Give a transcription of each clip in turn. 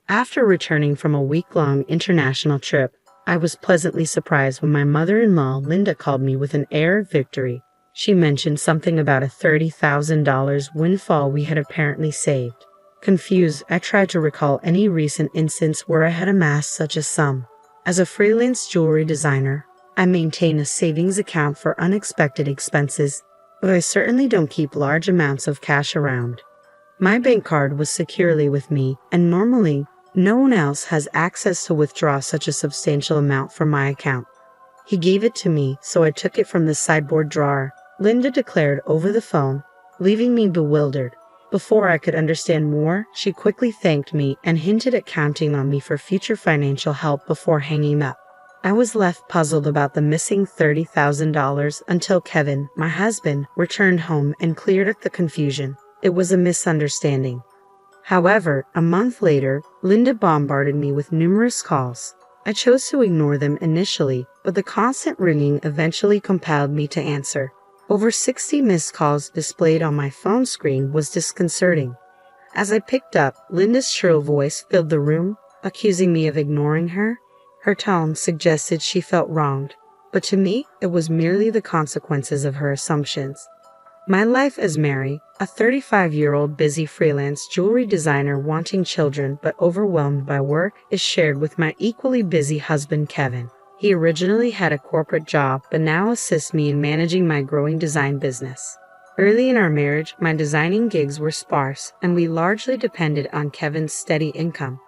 After returning from a week-long international trip, I was pleasantly surprised when my mother-in-law, Linda, called me with an air of victory. She mentioned something about a $30,000 windfall we had apparently saved. Confused, I tried to recall any recent instance where I had amassed such a sum. As a freelance jewelry designer, I maintain a savings account for unexpected expenses, but I certainly don't keep large amounts of cash around. My bank card was securely with me, and normally, no one else has access to withdraw such a substantial amount from my account. He gave it to me, so I took it from the sideboard drawer, Linda declared over the phone, leaving me bewildered. Before I could understand more, she quickly thanked me and hinted at counting on me for future financial help before hanging up. I was left puzzled about the missing $30,000 until Kevin, my husband, returned home and cleared up the confusion. It was a misunderstanding. However, a month later, Linda bombarded me with numerous calls. I chose to ignore them initially, but the constant ringing eventually compelled me to answer. Over 60 missed calls displayed on my phone screen was disconcerting. As I picked up, Linda's shrill voice filled the room, accusing me of ignoring her. Her tone suggested she felt wronged, but to me, it was merely the consequences of her assumptions. My life as Mary, a 35-year-old busy freelance jewelry designer wanting children but overwhelmed by work, is shared with my equally busy husband Kevin. He originally had a corporate job but now assists me in managing my growing design business. Early in our marriage, my designing gigs were sparse and we largely depended on Kevin's steady income.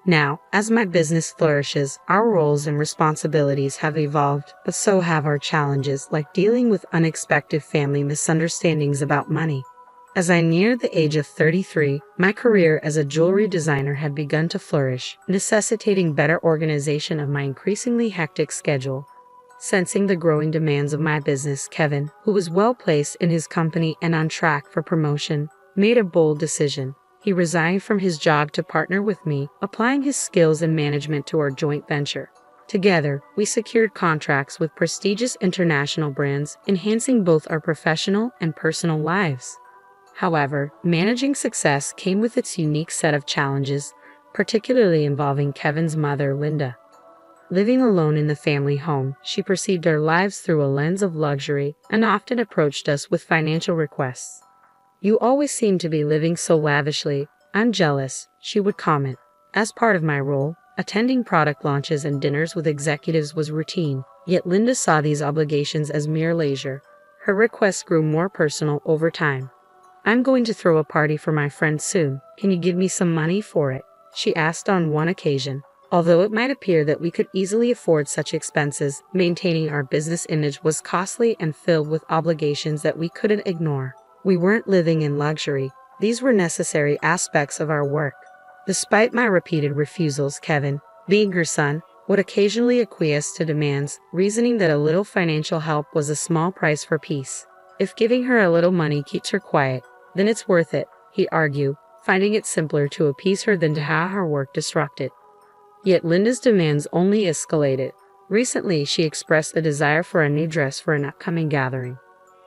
Now, as my business flourishes, our roles and responsibilities have evolved, but so have our challenges, like dealing with unexpected family misunderstandings about money. As I neared the age of 33, my career as a jewelry designer had begun to flourish, necessitating better organization of my increasingly hectic schedule. Sensing the growing demands of my business, Kevin, who was well placed in his company and on track for promotion, made a bold decision. He resigned from his job to partner with me, applying his skills in management to our joint venture. Together, we secured contracts with prestigious international brands, enhancing both our professional and personal lives. However, managing success came with its unique set of challenges, particularly involving Kevin's mother, Linda. Living alone in the family home, she perceived our lives through a lens of luxury and often approached us with financial requests. "You always seem to be living so lavishly. I'm jealous," she would comment. As part of my role, attending product launches and dinners with executives was routine, yet Linda saw these obligations as mere leisure. Her requests grew more personal over time. "I'm going to throw a party for my friends soon. Can you give me some money for it?" she asked on one occasion. Although it might appear that we could easily afford such expenses, maintaining our business image was costly and filled with obligations that we couldn't ignore. We weren't living in luxury. These were necessary aspects of our work. Despite my repeated refusals, Kevin, being her son, would occasionally acquiesce to demands, reasoning that a little financial help was a small price for peace. If giving her a little money keeps her quiet, then it's worth it, he argued, finding it simpler to appease her than to have her work disrupted. Yet Linda's demands only escalated. Recently, she expressed a desire for a new dress for an upcoming gathering.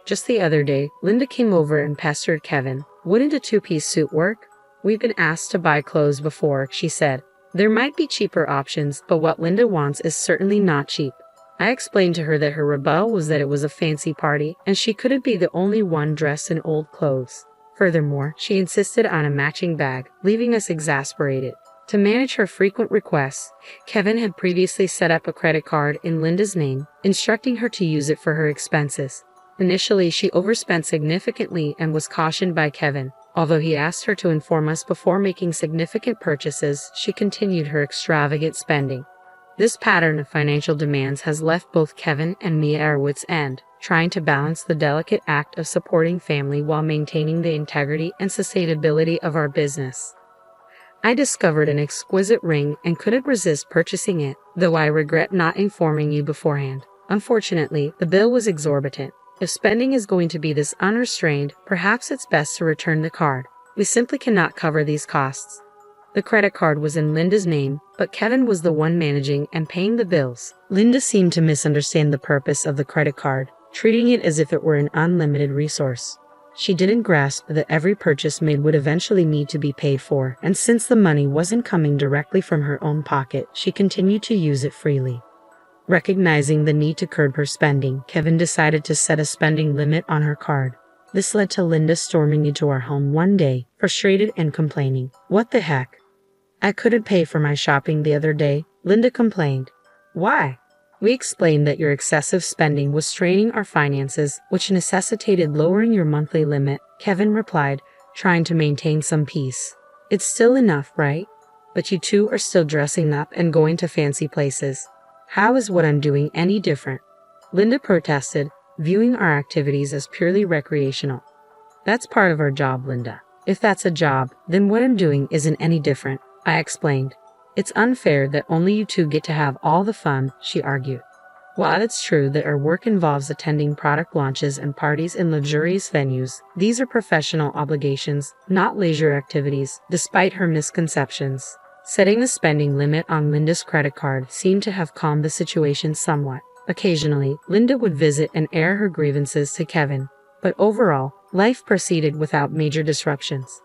Just the other day, Linda came over and pestered Kevin. "Wouldn't a two-piece suit work? We've been asked to buy clothes before," she said. There might be cheaper options, but what Linda wants is certainly not cheap. I explained to her that her rebuttal was that it was a fancy party, and she couldn't be the only one dressed in old clothes. Furthermore, she insisted on a matching bag, leaving us exasperated. To manage her frequent requests, Kevin had previously set up a credit card in Linda's name, instructing her to use it for her expenses. Initially, she overspent significantly and was cautioned by Kevin. Although he asked her to inform us before making significant purchases, she continued her extravagant spending. This pattern of financial demands has left both Kevin and me at our wits' end, trying to balance the delicate act of supporting family while maintaining the integrity and sustainability of our business. I discovered an exquisite ring and couldn't resist purchasing it, though I regret not informing you beforehand. Unfortunately, the bill was exorbitant. If spending is going to be this unrestrained, perhaps it's best to return the card. We simply cannot cover these costs. The credit card was in Linda's name, but Kevin was the one managing and paying the bills. Linda seemed to misunderstand the purpose of the credit card, treating it as if it were an unlimited resource. She didn't grasp that every purchase made would eventually need to be paid for, and since the money wasn't coming directly from her own pocket, she continued to use it freely. Recognizing the need to curb her spending, Kevin decided to set a spending limit on her card. This led to Linda storming into our home one day, frustrated and complaining. "What the heck? I couldn't pay for my shopping the other day," Linda complained. "Why?" "We explained that your excessive spending was straining our finances, which necessitated lowering your monthly limit," Kevin replied, trying to maintain some peace. "It's still enough, right? But you two are still dressing up and going to fancy places. How is what I'm doing any different?" Linda protested, viewing our activities as purely recreational. "That's part of our job, Linda. If that's a job, then what I'm doing isn't any different," I explained. "It's unfair that only you two get to have all the fun," she argued. While it's true that our work involves attending product launches and parties in luxurious venues, these are professional obligations, not leisure activities, despite her misconceptions. Setting the spending limit on Linda's credit card seemed to have calmed the situation somewhat. Occasionally, Linda would visit and air her grievances to Kevin, but overall, life proceeded without major disruptions.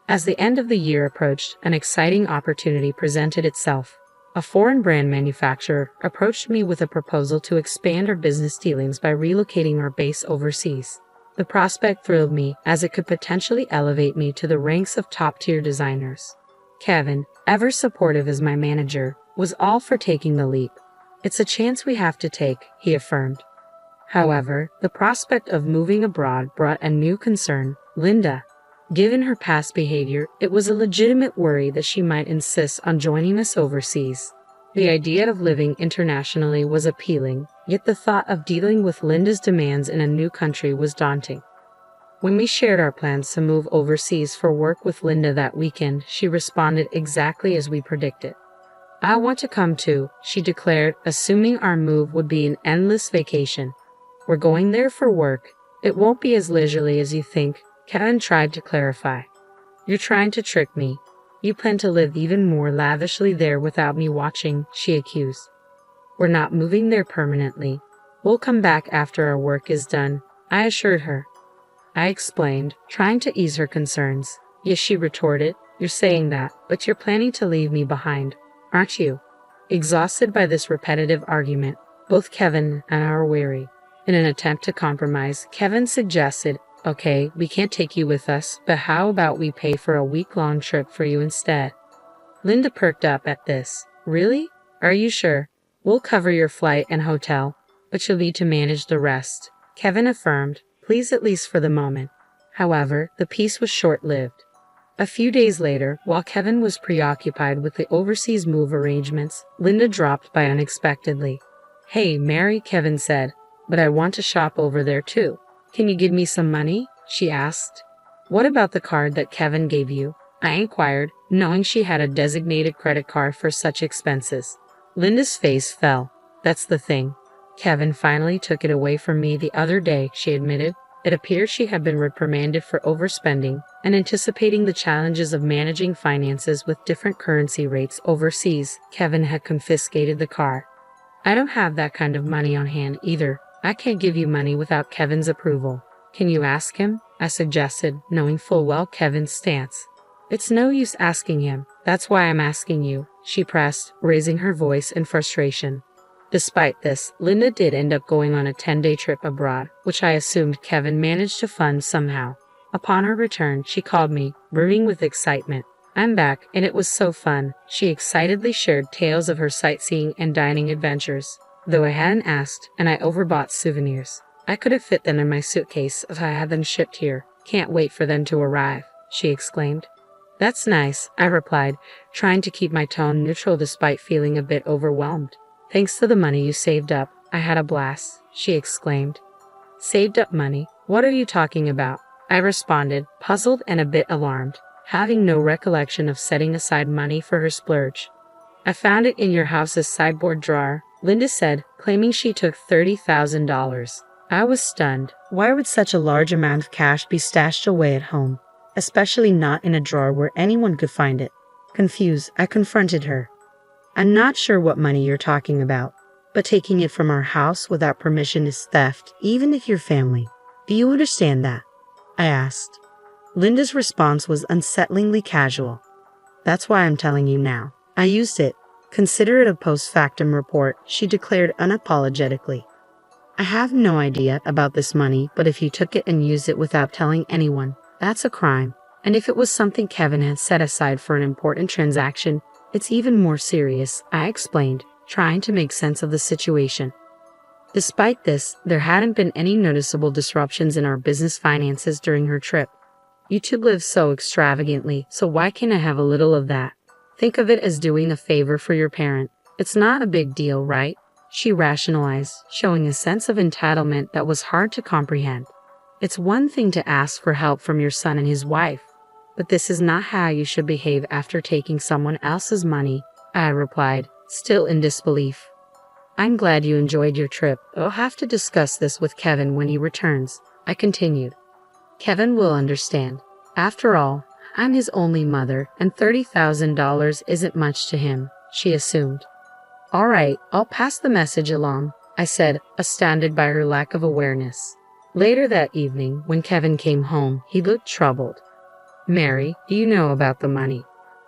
As the end of the year approached, an exciting opportunity presented itself. A foreign brand manufacturer approached me with a proposal to expand our business dealings by relocating our base overseas. The prospect thrilled me, as it could potentially elevate me to the ranks of top-tier designers. Kevin, ever supportive as my manager, was all for taking the leap. "It's a chance we have to take," he affirmed. However, the prospect of moving abroad brought a new concern. Linda. Given her past behavior, it was a legitimate worry that she might insist on joining us overseas. The idea of living internationally was appealing, yet the thought of dealing with Linda's demands in a new country was daunting. When we shared our plans to move overseas for work with Linda that weekend, she responded exactly as we predicted. "I want to come too," she declared, assuming our move would be an endless vacation. "We're going there for work. It won't be as leisurely as you think," Kevin tried to clarify. "You're trying to trick me. You plan to live even more lavishly there without me watching," she accused. "We're not moving there permanently. We'll come back after our work is done," I assured her. I explained, trying to ease her concerns. "Yes," she retorted, "you're saying that, but you're planning to leave me behind, aren't you?" Exhausted by this repetitive argument, both Kevin and I were weary. In an attempt to compromise, Kevin suggested, "Okay, we can't take you with us, but how about we pay for a week-long trip for you instead?" Linda perked up at this. "Really? Are you sure? We'll cover your flight and hotel, but you'll need to manage the rest," Kevin affirmed, pleased at least for the moment. However, the peace was short-lived. A few days later, while Kevin was preoccupied with the overseas move arrangements, Linda dropped by unexpectedly. "Hey, Mary," Kevin said, "but I want to shop over there too. Can you give me some money?" she asked. "What about the card that Kevin gave you?" I inquired, knowing she had a designated credit card for such expenses. Linda's face fell. "That's the thing. Kevin finally took it away from me the other day," she admitted. It appeared she had been reprimanded for overspending, and anticipating the challenges of managing finances with different currency rates overseas, Kevin had confiscated the card. "I don't have that kind of money on hand either. I can't give you money without Kevin's approval." "Can you ask him?" I suggested, knowing full well Kevin's stance. "It's no use asking him. That's why I'm asking you," she pressed, raising her voice in frustration. Despite this, Linda did end up going on a 10-day trip abroad, which I assumed Kevin managed to fund somehow. Upon her return, she called me, brimming with excitement. "I'm back, and it was so fun." She excitedly shared tales of her sightseeing and dining adventures. Though I hadn't asked, and I overbought souvenirs. I could have fit them in my suitcase if I had them shipped here. "Can't wait for them to arrive," she exclaimed. "That's nice," I replied, trying to keep my tone neutral despite feeling a bit overwhelmed. "Thanks to the money you saved up, I had a blast," she exclaimed. "Saved up money? What are you talking about?" I responded, puzzled and a bit alarmed, having no recollection of setting aside money for her splurge. "I found it in your house's sideboard drawer," Linda said, claiming she took $30,000. I was stunned. Why would such a large amount of cash be stashed away at home, especially not in a drawer where anyone could find it? Confused, I confronted her. "I'm not sure what money you're talking about, but taking it from our house without permission is theft, even if you're family. Do you understand that?" I asked. Linda's response was unsettlingly casual. That's why I'm telling you now. I used it. Consider it a post-factum report, she declared unapologetically. I have no idea about this money, but if you took it and used it without telling anyone, that's a crime. And if it was something Kevin had set aside for an important transaction, it's even more serious, I explained, trying to make sense of the situation. Despite this, there hadn't been any noticeable disruptions in our business finances during her trip. You two live so extravagantly, so why can't I have a little of that? Think of it as doing a favor for your parent. It's not a big deal, right? She rationalized, showing a sense of entitlement that was hard to comprehend. It's one thing to ask for help from your son and his wife, but this is not how you should behave after taking someone else's money, I replied, still in disbelief. I'm glad you enjoyed your trip. I'll have to discuss this with Kevin when he returns, I continued. Kevin will understand. After all, I'm his only mother, and $30,000 isn't much to him, she assumed. All right, I'll pass the message along, I said, astounded by her lack of awareness. Later that evening, when Kevin came home, he looked troubled. Mary, do you know about the money?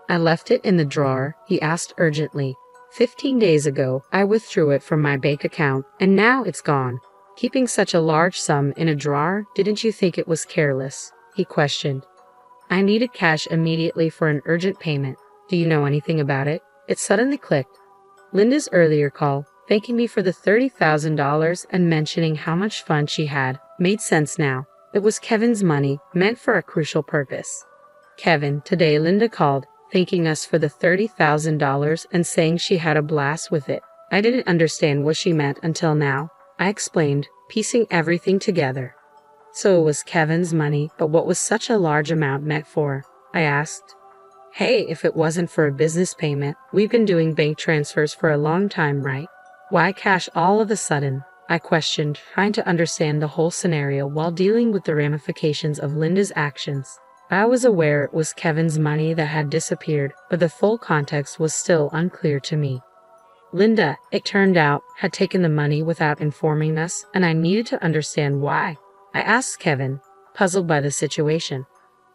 I left it in the drawer, he asked urgently. 15 days ago, I withdrew it from my bank account, and now it's gone. Keeping such a large sum in a drawer, didn't you think it was careless? He questioned. I needed cash immediately for an urgent payment. Do you know anything about it? It suddenly clicked. Linda's earlier call, thanking me for the $30,000 and mentioning how much fun she had, made sense now. It was Kevin's money, meant for a crucial purpose. Kevin, today Linda called, thanking us for the $30,000 and saying she had a blast with it. I didn't understand what she meant until now, I explained, piecing everything together. So it was Kevin's money, but what was such a large amount meant for? I asked. Hey, if it wasn't for a business payment, we've been doing bank transfers for a long time, right? Why cash all of a sudden? I questioned, trying to understand the whole scenario while dealing with the ramifications of Linda's actions. I was aware it was Kevin's money that had disappeared, but the full context was still unclear to me. Linda, it turned out, had taken the money without informing us, and I needed to understand why. I asked Kevin, puzzled by the situation.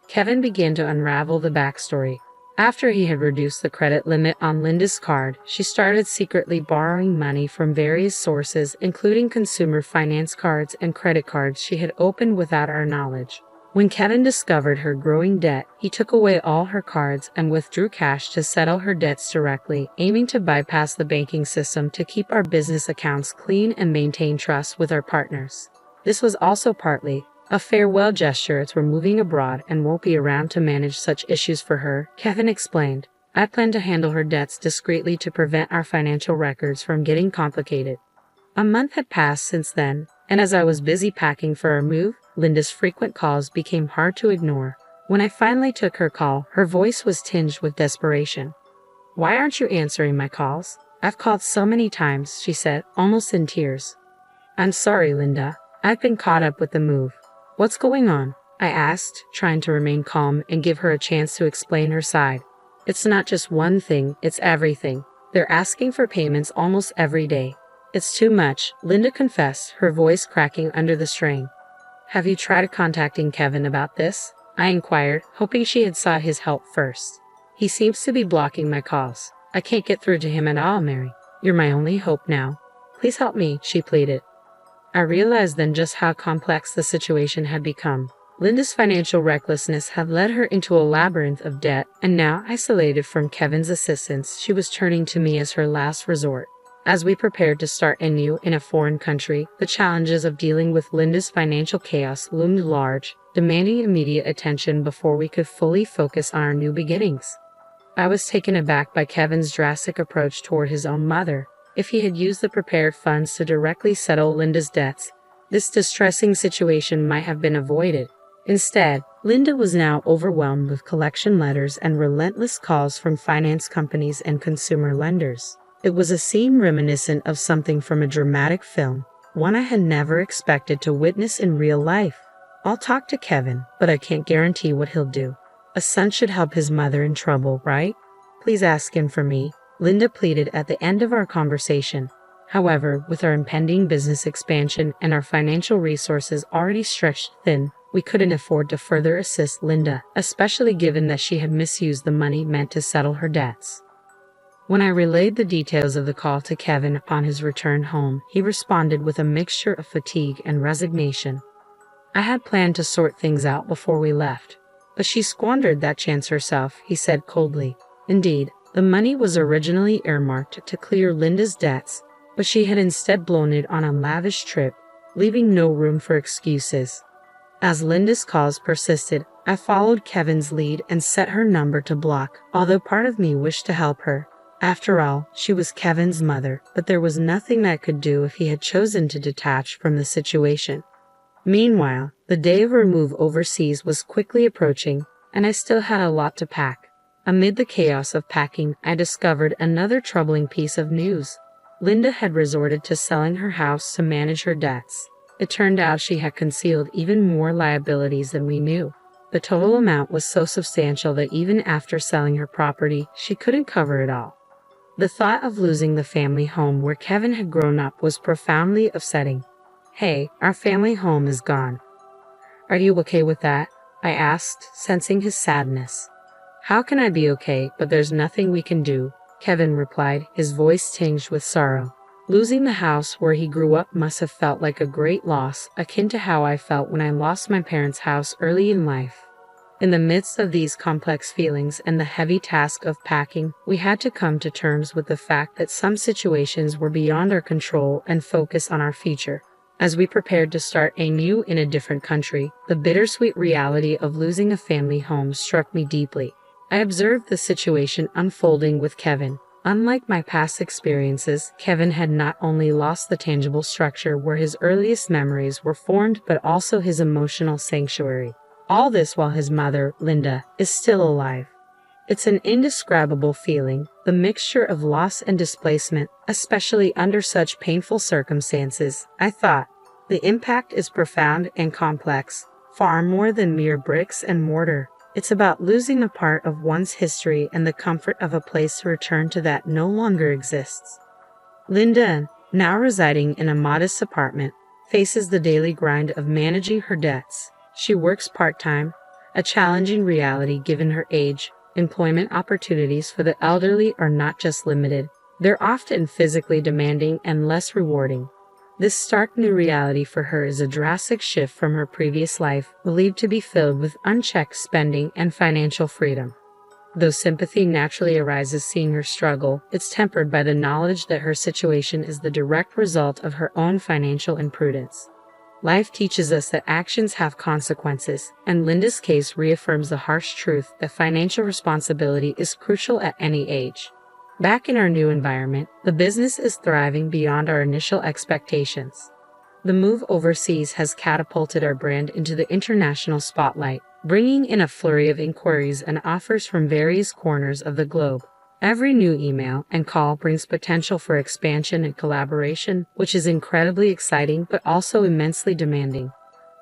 Kevin began to unravel the backstory. After he had reduced the credit limit on Linda's card, she started secretly borrowing money from various sources, including consumer finance cards and credit cards she had opened without our knowledge. When Kevin discovered her growing debt, he took away all her cards and withdrew cash to settle her debts directly, aiming to bypass the banking system to keep our business accounts clean and maintain trust with our partners. This was also partly a farewell gesture as we're moving abroad and won't be around to manage such issues for her, Kevin explained. I plan to handle her debts discreetly to prevent our financial records from getting complicated. A month had passed since then, and as I was busy packing for our move, Linda's frequent calls became hard to ignore. When I finally took her call, her voice was tinged with desperation. Why aren't you answering my calls? I've called so many times, she said, almost in tears. I'm sorry, Linda. I've been caught up with the move. What's going on? I asked, trying to remain calm and give her a chance to explain her side. It's not just one thing, it's everything. They're asking for payments almost every day. It's too much, Linda confessed, her voice cracking under the strain. Have you tried contacting Kevin about this? I inquired, hoping she had sought his help first. He seems to be blocking my calls. I can't get through to him at all, Mary. You're my only hope now. Please help me, she pleaded. I realized then just how complex the situation had become. Linda's financial recklessness had led her into a labyrinth of debt, and now, isolated from Kevin's assistance, she was turning to me as her last resort. As we prepared to start anew in a foreign country, the challenges of dealing with Linda's financial chaos loomed large, demanding immediate attention before we could fully focus on our new beginnings. I was taken aback by Kevin's drastic approach toward his own mother. If he had used the prepared funds to directly settle Linda's debts, this distressing situation might have been avoided. Instead, Linda was now overwhelmed with collection letters and relentless calls from finance companies and consumer lenders. It was a scene reminiscent of something from a dramatic film, one I had never expected to witness in real life. I'll talk to Kevin, but I can't guarantee what he'll do. A son should help his mother in trouble, right? Please ask him for me, Linda pleaded at the end of our conversation. However, with our impending business expansion and our financial resources already stretched thin, We couldn't afford to further assist Linda, especially given that she had misused the money meant to settle her debts. When I relayed the details of the call to Kevin upon his return home, he responded with a mixture of fatigue and resignation. I had planned to sort things out before we left, but she squandered that chance herself, he said coldly. Indeed, the money was originally earmarked to clear Linda's debts, but she had instead blown it on a lavish trip, leaving no room for excuses. As Linda's calls persisted, I followed Kevin's lead and set her number to block, although part of me wished to help her. After all, she was Kevin's mother, but there was nothing I could do if he had chosen to detach from the situation. Meanwhile, the day of our move overseas was quickly approaching, and I still had a lot to pack. Amid the chaos of packing, I discovered another troubling piece of news. Linda had resorted to selling her house to manage her debts. It turned out she had concealed even more liabilities than we knew. The total amount was so substantial that even after selling her property, she couldn't cover it all. The thought of losing the family home where Kevin had grown up was profoundly upsetting. "Hey, our family home is gone. Are you okay with that?" I asked, sensing his sadness. "How can I be okay, but there's nothing we can do," Kevin replied, his voice tinged with sorrow. Losing the house where he grew up must have felt like a great loss, akin to how I felt when I lost my parents' house early in life. In the midst of these complex feelings and the heavy task of packing, we had to come to terms with the fact that some situations were beyond our control and focus on our future. As we prepared to start anew in a different country, the bittersweet reality of losing a family home struck me deeply. I observed the situation unfolding with Kevin. Unlike my past experiences, Kevin had not only lost the tangible structure where his earliest memories were formed, but also his emotional sanctuary. All this while his mother, Linda, is still alive. It's an indescribable feeling, the mixture of loss and displacement, especially under such painful circumstances. I thought, the impact is profound and complex, far more than mere bricks and mortar. It's about losing a part of one's history and the comfort of a place to return to that no longer exists. Linda, now residing in a modest apartment, faces the daily grind of managing her debts. She works part-time, a challenging reality given her age. Employment opportunities for the elderly are not just limited, they're often physically demanding and less rewarding. This stark new reality for her is a drastic shift from her previous life, believed to be filled with unchecked spending and financial freedom. Though sympathy naturally arises seeing her struggle, it's tempered by the knowledge that her situation is the direct result of her own financial imprudence. Life teaches us that actions have consequences, and Linda's case reaffirms the harsh truth that financial responsibility is crucial at any age. Back in our new environment, the business is thriving beyond our initial expectations. The move overseas has catapulted our brand into the international spotlight, bringing in a flurry of inquiries and offers from various corners of the globe. Every new email and call brings potential for expansion and collaboration, which is incredibly exciting but also immensely demanding.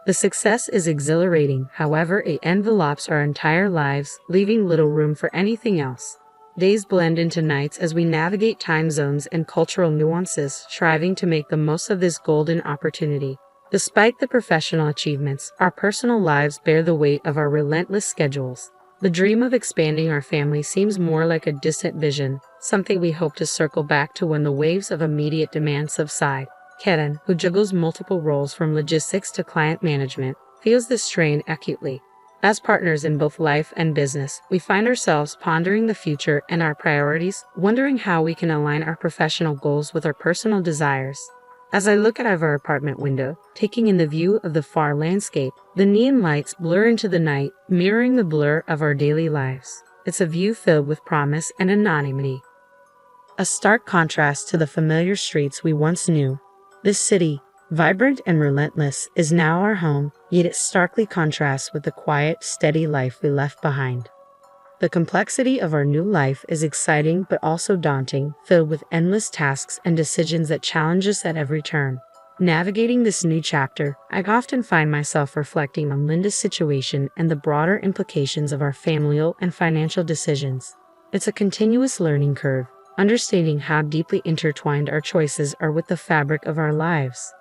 The success is exhilarating, however, it envelopes our entire lives, leaving little room for anything else. Days blend into nights as we navigate time zones and cultural nuances, striving to make the most of this golden opportunity. Despite the professional achievements, our personal lives bear the weight of our relentless schedules. The dream of expanding our family seems more like a distant vision, something we hope to circle back to when the waves of immediate demand subside. Kevin, who juggles multiple roles from logistics to client management, feels this strain acutely. As partners in both life and business, we find ourselves pondering the future and our priorities, wondering how we can align our professional goals with our personal desires. As I look out of our apartment window, taking in the view of the far landscape, the neon lights blur into the night, mirroring the blur of our daily lives. It's a view filled with promise and anonymity. A stark contrast to the familiar streets we once knew. This city, vibrant and relentless, is now our home, yet it starkly contrasts with the quiet, steady life we left behind. The complexity of our new life is exciting but also daunting, filled with endless tasks and decisions that challenge us at every turn. Navigating this new chapter, I often find myself reflecting on Linda's situation and the broader implications of our familial and financial decisions. It's a continuous learning curve, understanding how deeply intertwined our choices are with the fabric of our lives.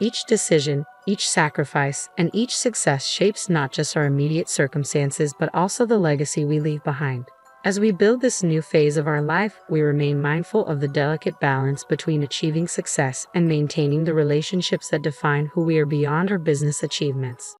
Each decision, each sacrifice, and each success shapes not just our immediate circumstances, but also the legacy we leave behind. As we build this new phase of our life, we remain mindful of the delicate balance between achieving success and maintaining the relationships that define who we are beyond our business achievements.